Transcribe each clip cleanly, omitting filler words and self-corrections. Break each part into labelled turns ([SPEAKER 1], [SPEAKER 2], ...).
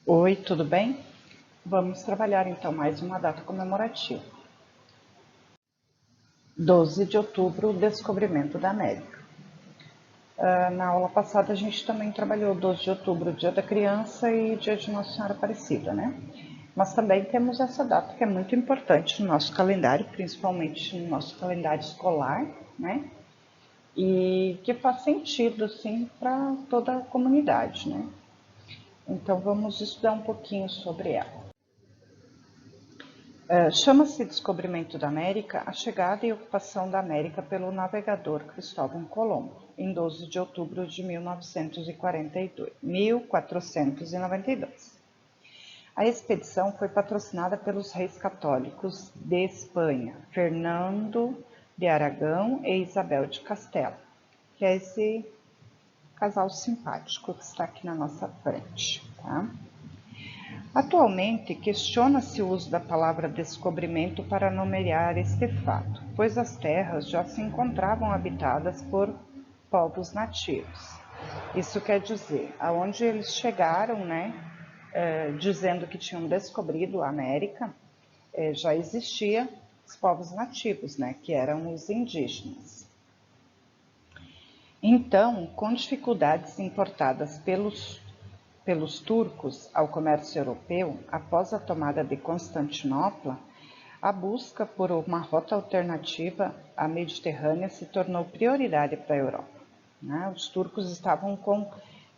[SPEAKER 1] Oi, tudo bem? Vamos trabalhar então mais uma data comemorativa. 12 de outubro, o descobrimento da América. Na aula passada a gente também trabalhou 12 de outubro, Dia da Criança e Dia de Nossa Senhora Aparecida, né? Mas também temos essa data que é muito importante no nosso calendário, principalmente no nosso calendário escolar, né? E que faz sentido, sim, para toda a comunidade, né? Então vamos estudar um pouquinho sobre ela. Chama-se Descobrimento da América a chegada e ocupação da América pelo navegador Cristóvão Colombo, em 12 de outubro de 1492. A expedição foi patrocinada pelos reis católicos de Espanha, Fernando de Aragão e Isabel de Castela, que é esse casal simpático que está aqui na nossa frente, tá? Atualmente, questiona-se o uso da palavra descobrimento para nomear este fato, pois as terras já se encontravam habitadas por povos nativos. Isso quer dizer, aonde eles chegaram, né, dizendo que tinham descobrido a América, já existia os povos nativos, né, que eram os indígenas. Então, com dificuldades importadas pelos turcos ao comércio europeu, após a tomada de Constantinopla, a busca por uma rota alternativa à Mediterrânea se tornou prioridade para a Europa. Os turcos estavam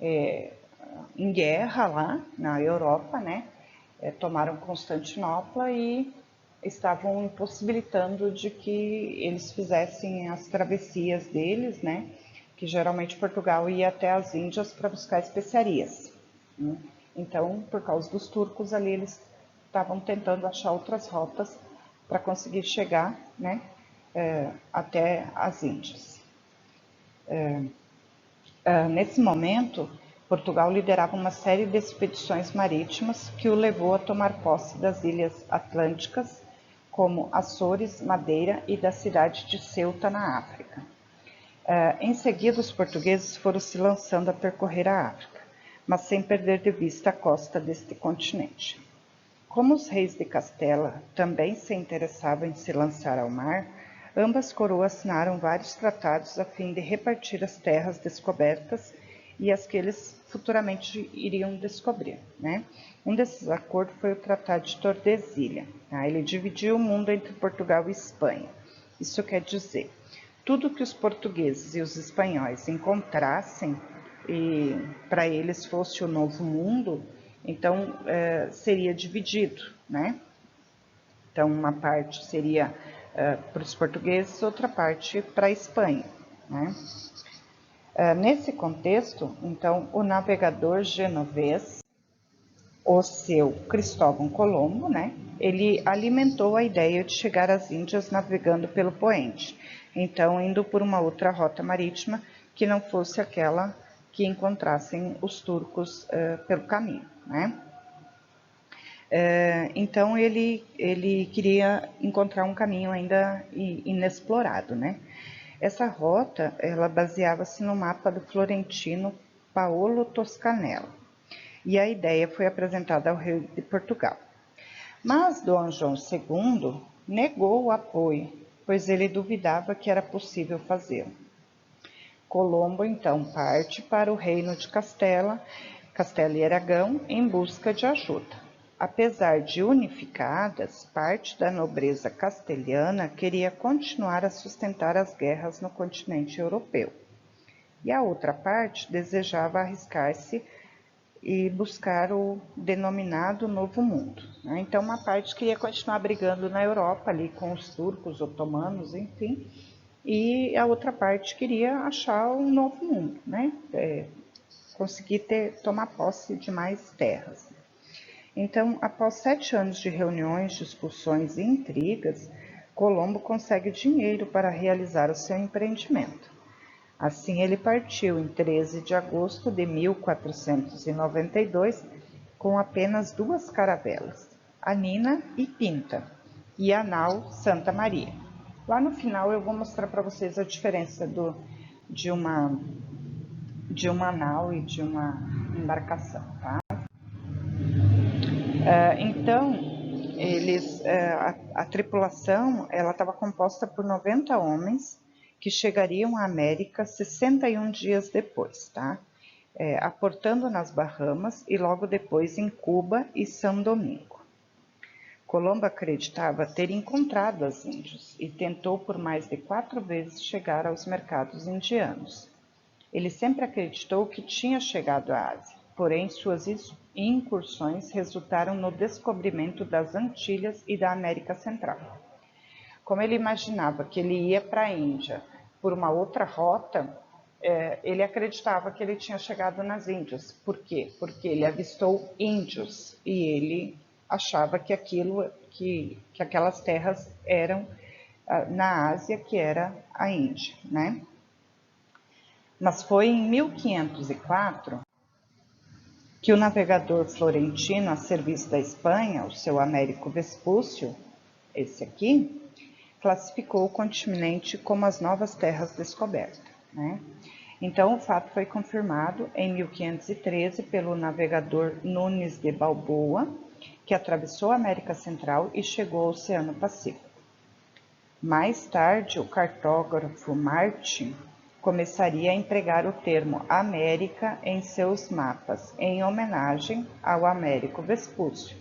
[SPEAKER 1] em guerra lá na Europa, né? Tomaram Constantinopla e estavam impossibilitando de que eles fizessem as travessias deles, né? Que geralmente Portugal ia até as Índias para buscar especiarias. Então, por causa dos turcos ali, eles estavam tentando achar outras rotas para conseguir chegar, né, até as Índias. Nesse momento, Portugal liderava uma série de expedições marítimas que o levou a tomar posse das ilhas atlânticas, como Açores, Madeira e da cidade de Ceuta, na África. Em seguida, os portugueses foram se lançando a percorrer a África, mas sem perder de vista a costa deste continente. Como os reis de Castela também se interessavam em se lançar ao mar, ambas coroas assinaram vários tratados a fim de repartir as terras descobertas e as que eles futuramente iriam descobrir, né? Um desses acordos foi o Tratado de Tordesilhas. Tá? Ele dividiu o mundo entre Portugal e Espanha. Isso quer dizer, tudo que os portugueses e os espanhóis encontrassem e para eles fosse o novo mundo, então seria dividido, né? Então uma parte seria para os portugueses, outra parte para a Espanha, né? Nesse contexto, então, o navegador genovês, o seu Cristóvão Colombo, né? Ele alimentou a ideia de chegar às Índias navegando pelo poente, então indo por uma outra rota marítima que não fosse aquela que encontrassem os turcos pelo caminho, né? Então ele queria encontrar um caminho ainda inexplorado, né? Essa rota, ela baseava-se no mapa do florentino Paolo Toscanello, e a ideia foi apresentada ao rei de Portugal. Mas Dom João II negou o apoio, pois ele duvidava que era possível fazê-lo. Colombo então parte para o reino de Castela e Aragão em busca de ajuda. Apesar de unificadas, parte da nobreza castelhana queria continuar a sustentar as guerras no continente europeu, e a outra parte desejava arriscar-se e buscar o denominado Novo Mundo. Então, uma parte queria continuar brigando na Europa, ali com os turcos, otomanos, enfim, e a outra parte queria achar um novo mundo, né? Conseguir tomar posse de mais terras. Então, após 7 anos de reuniões, discussões e intrigas, Colombo consegue dinheiro para realizar o seu empreendimento. Assim, ele partiu em 13 de agosto de 1492 com apenas 2 caravelas, a Nina e Pinta, e a nau Santa Maria. Lá no final eu vou mostrar para vocês a diferença de uma nau e de uma embarcação, tá? Então, a tripulação ela estava composta por 90 homens que chegariam à América 61 dias depois, tá? Aportando nas Bahamas e logo depois em Cuba e São Domingo. Colombo acreditava ter encontrado as Índias e tentou por mais de 4 vezes chegar aos mercados indianos. Ele sempre acreditou que tinha chegado à Ásia, porém suas incursões resultaram no descobrimento das Antilhas e da América Central. Como ele imaginava que ele ia para a Índia por uma outra rota, ele acreditava que ele tinha chegado nas Índias. Por quê? Porque ele avistou índios e ele achava que aquelas terras eram na Ásia, que era a Índia, né? Mas foi em 1504 que o navegador florentino a serviço da Espanha, o seu Américo Vespúcio, esse aqui, classificou o continente como as novas terras descobertas, né? Então, o fato foi confirmado em 1513 pelo navegador Nunes de Balboa, que atravessou a América Central e chegou ao Oceano Pacífico. Mais tarde, o cartógrafo Martin começaria a empregar o termo América em seus mapas, em homenagem ao Américo Vespúcio,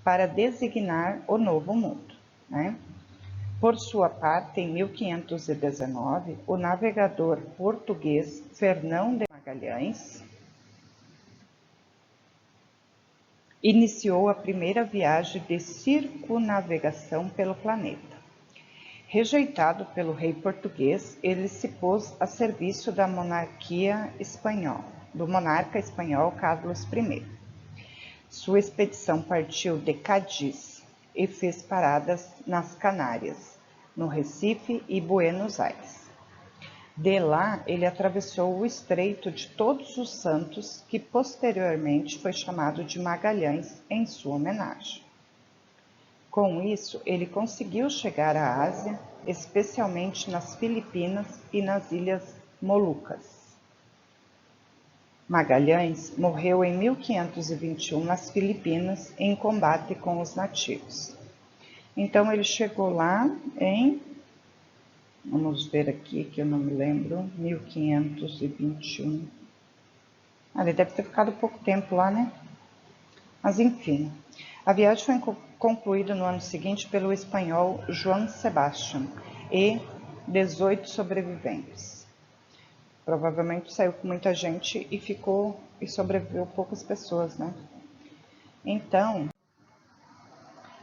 [SPEAKER 1] para designar o Novo Mundo, né? Por sua parte, em 1519, o navegador português Fernão de Magalhães iniciou a primeira viagem de circunnavegação pelo planeta. Rejeitado pelo rei português, ele se pôs a serviço da monarquia espanhola, do monarca espanhol Carlos I. Sua expedição partiu de Cádiz e fez paradas nas Canárias, no Recife e Buenos Aires. De lá, ele atravessou o Estreito de Todos os Santos, que posteriormente foi chamado de Magalhães em sua homenagem. Com isso, ele conseguiu chegar à Ásia, especialmente nas Filipinas e nas Ilhas Molucas. Magalhães morreu em 1521 nas Filipinas em combate com os nativos. Então ele chegou lá em, vamos ver aqui que eu não me lembro, 1521. Ele deve ter ficado pouco tempo lá, né? Mas enfim, a viagem foi concluída no ano seguinte pelo espanhol João Sebastião e 18 sobreviventes. Provavelmente saiu com muita gente e sobreviveu poucas pessoas, né? Então,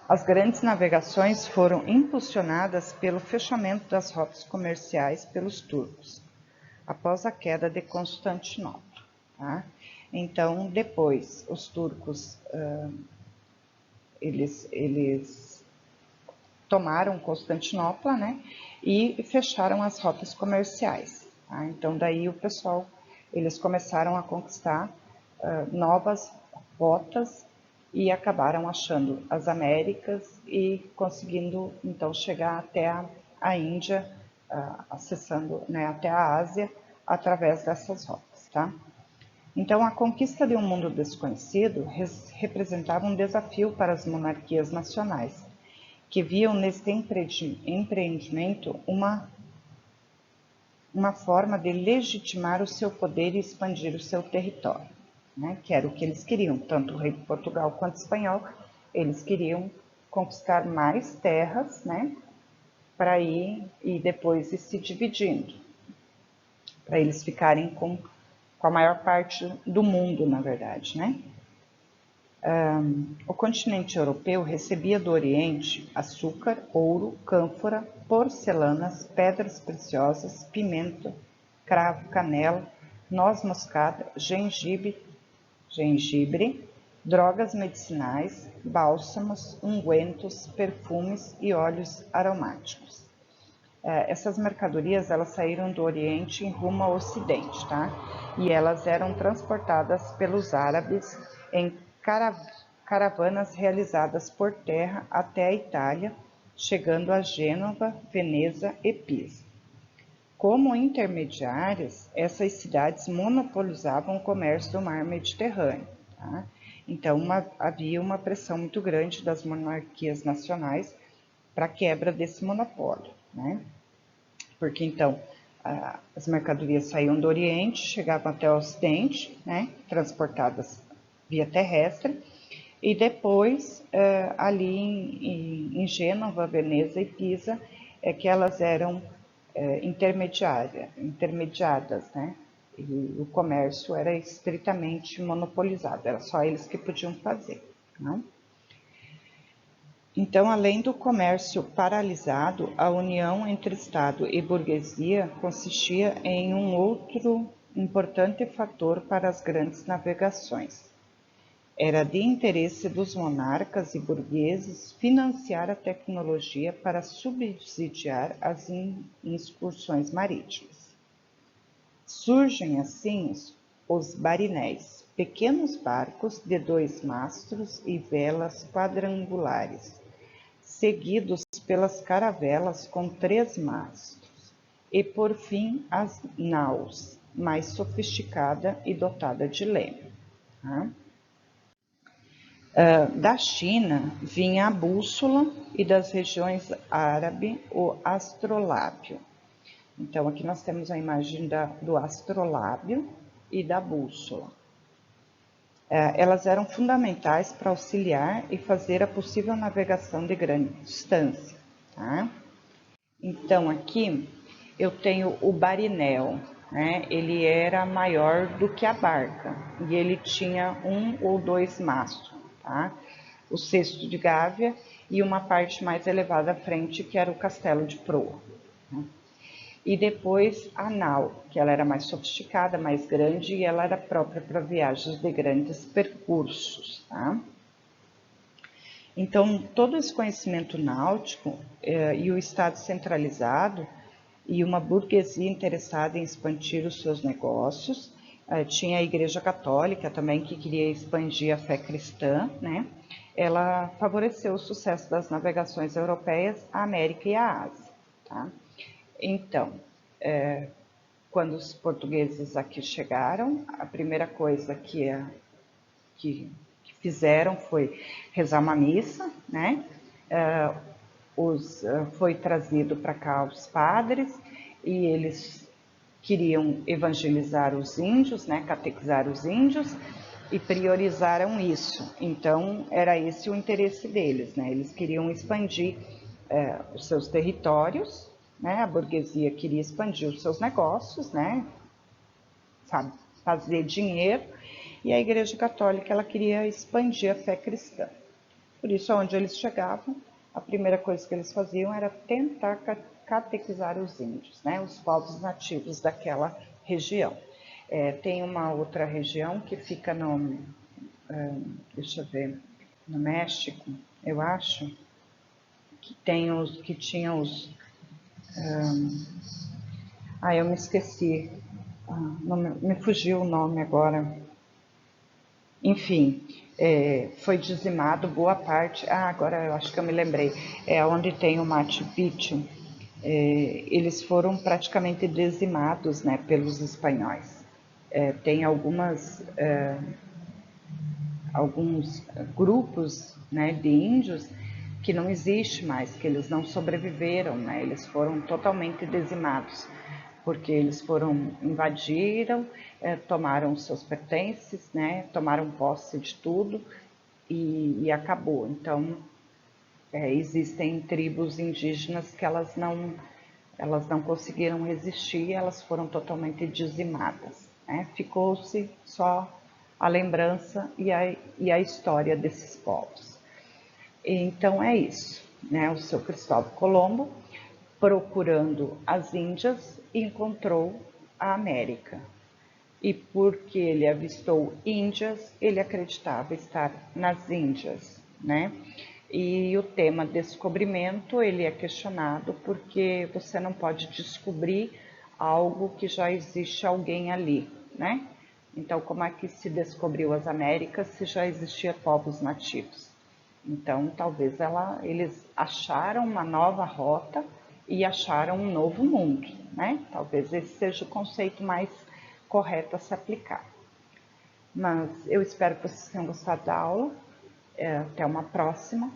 [SPEAKER 1] as grandes navegações foram impulsionadas pelo fechamento das rotas comerciais pelos turcos, após a queda de Constantinopla, tá? Então, depois, os turcos, eles tomaram Constantinopla, né? E fecharam as rotas comerciais. Tá? Então, daí o pessoal, eles começaram a conquistar novas rotas e acabaram achando as Américas e conseguindo, então, chegar até a Índia, acessando, né, até a Ásia, através dessas rotas, tá? Então, a conquista de um mundo desconhecido representava um desafio para as monarquias nacionais, que viam neste empreendimento uma forma de legitimar o seu poder e expandir o seu território, né? Que era o que eles queriam, tanto o rei de Portugal quanto o espanhol, eles queriam conquistar mais terras, né? Para ir e depois ir se dividindo, para eles ficarem com a maior parte do mundo, na verdade, né? O continente europeu recebia do Oriente açúcar, ouro, cânfora, porcelanas, pedras preciosas, pimenta, cravo, canela, noz moscada, gengibre, drogas medicinais, bálsamos, ungüentos, perfumes e óleos aromáticos. Essas mercadorias elas saíram do Oriente em rumo ao Ocidente, tá? E elas eram transportadas pelos árabes em caravanas realizadas por terra até a Itália, chegando a Gênova, Veneza e Pisa. Como intermediárias, essas cidades monopolizavam o comércio do mar Mediterrâneo, tá? Então, havia uma pressão muito grande das monarquias nacionais para a quebra desse monopólio, né? Porque então as mercadorias saíam do Oriente, chegavam até o Ocidente, né? Transportadas via terrestre, e depois ali em Gênova, Veneza e Pisa é que elas eram intermediadas, né? E o comércio era estritamente monopolizado, era só eles que podiam fazer, né? Então, além do comércio paralisado, a união entre Estado e burguesia consistia em um outro importante fator para as grandes navegações. Era de interesse dos monarcas e burgueses financiar a tecnologia para subsidiar as incursões marítimas. Surgem assim os barinéis, pequenos barcos de 2 mastros e velas quadrangulares, seguidos pelas caravelas com 3 mastros, e por fim as naus, mais sofisticada e dotada de leme. Da China vinha a bússola e das regiões árabe o astrolábio. Então aqui nós temos a imagem do astrolábio e da bússola. Elas eram fundamentais para auxiliar e fazer a possível navegação de grande distância. Tá? Então aqui eu tenho o barinel, né? Ele era maior do que a barca e ele tinha 1 ou 2 mastros, tá? O cesto de gávea e uma parte mais elevada à frente, que era o castelo de proa. Né? E depois a nau, que ela era mais sofisticada, mais grande, e ela era própria para viagens de grandes percursos. Tá? Então, todo esse conhecimento náutico e o Estado centralizado e uma burguesia interessada em expandir os seus negócios, tinha a Igreja Católica também, que queria expandir a fé cristã, né? Ela favoreceu o sucesso das navegações europeias à América e à Ásia. Tá? Então, quando os portugueses aqui chegaram, a primeira coisa que fizeram foi rezar uma missa, né? Foi trazido para cá os padres e eles queriam evangelizar os índios, né? Catequizar os índios e priorizaram isso. Então, era esse o interesse deles, né? Eles queriam expandir os seus territórios, né? A burguesia queria expandir os seus negócios, né? Sabe, fazer dinheiro, e a Igreja Católica ela queria expandir a fé cristã. Por isso, onde eles chegavam, a primeira coisa que eles faziam era tentar catequizar os índios, né? Os povos nativos daquela região. Tem uma outra região que fica deixa eu ver, no México, eu acho, que tinha os... eu me esqueci, me fugiu o nome agora. Enfim, foi dizimado boa parte. Agora eu acho que eu me lembrei. Onde tem o Machu Picchu, eles foram praticamente dizimados, né, pelos espanhóis. Tem alguns grupos, né, de índios que não existe mais, que eles não sobreviveram, né, eles foram totalmente dizimados, porque eles invadiram, tomaram seus pertences, né, tomaram posse de tudo e acabou. Então, existem tribos indígenas que elas não conseguiram resistir, elas foram totalmente dizimadas. Né? Ficou-se só a lembrança e a história desses povos. Então é isso, né? O seu Cristóvão Colombo, procurando as Índias, encontrou a América. E porque ele avistou Índias, ele acreditava estar nas Índias, né? E o tema descobrimento, ele é questionado porque você não pode descobrir algo que já existe alguém ali, né? Então, como é que se descobriu as Américas se já existiam povos nativos? Então, talvez eles acharam uma nova rota e acharam um novo mundo, né? Talvez esse seja o conceito mais correto a se aplicar. Mas eu espero que vocês tenham gostado da aula. Até uma próxima.